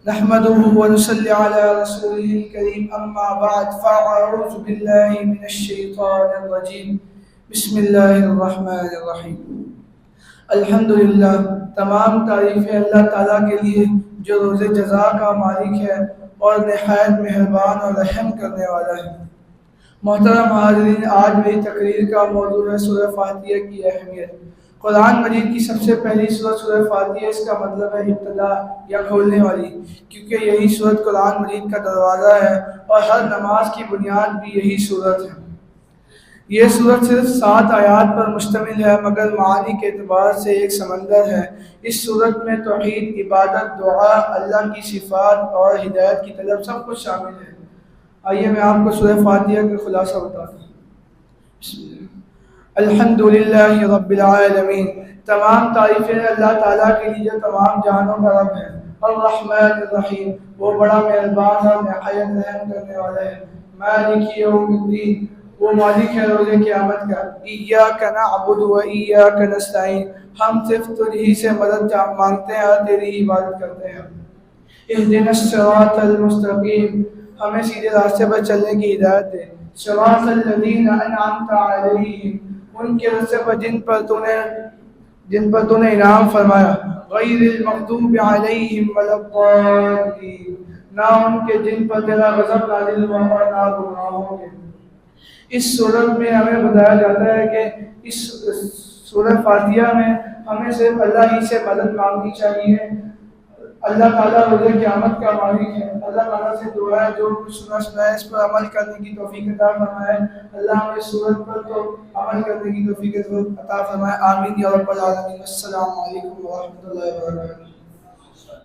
نحمده ونصلي على رسوله الكريم أما بعد فأعوذ بالله من الشيطان الرجيم بسم اللہ الرحمن الرحیم الحمدللہ، تمام تعریفیں اللہ تعالیٰ کے لیے جو روز جزا کا مالک ہے اور نہایت مہربان اور رحم کرنے والا ہے۔ محترم حاضرین، آج میری تقریر کا موضوع ہے سورہ فاتحہ کی اہمیت۔ قرآن مجید کی سب سے پہلی سورت سورہ فاتحہ، اس کا مطلب ہے ابتدا یا کھولنے والی، کیونکہ یہی سورت قرآن مجید کا دروازہ ہے اور ہر نماز کی بنیاد بھی یہی سورت ہے۔ یہ سورت صرف 7 آیات پر مشتمل ہے، مگر معانی کے اعتبار سے ایک سمندر ہے۔ اس سورت میں توحید، عبادت، دعا، اللہ کی صفات اور ہدایت کی طلب سب کچھ شامل ہے۔ آئیے میں آپ کو سورہ فاتحہ کا خلاصہ بتاتا ہوں۔ بسم اللہ۔ الحمدللہ رب العالمین، تمام تعریفیں اللہ تعالیٰ کے لیے جو تمام جہانوں کا رب ہے۔ الرحمن الرحیم، وہ بڑا مہربان اور نہایت رحم کرنے والا ہے۔ مالک یوم الدین، وہ مالک ہے روز قیامت کا۔ ایاک نعبد و ایاک نستعین، ہم صرف تجھ ہی سے مدد مانگتے ہیں اور تیری عبادت کرتے ہیں۔ اہدنا الصراط المستقیم، ہمیں سیدھے راستے پر چلنے کی ہدایت دے۔ صراط الذین انعمت علیہم، ان کے راستے پر جن پر تو نے انعام فرمایا۔ غیر المغضوب علیہم ولا الضالین، نہ ان کے جن پر تیرا غضب نازل ہوا اور نہ گمراہوں کے۔ اس سورت میں ہمیں بتایا جاتا ہے کہ اس سورہ فاتحہ میں ہمیں صرف اللہ ہی سے مدد مانگنی چاہیے۔ اللہ تعالیٰ روز قیامت کا مالک ہے۔ اللہ تعالیٰ سے دعا ہے جو کچھ سنا ہے اس پر عمل کرنے کی توفیق عطا فرمائے۔ اللہ ہمیں سورت پر تو عمل کرنے کی توفیق عطا فرمائے۔ آمین یا رب العالمین۔ السلام علیکم ورحمۃ اللہ وبرکاتہ۔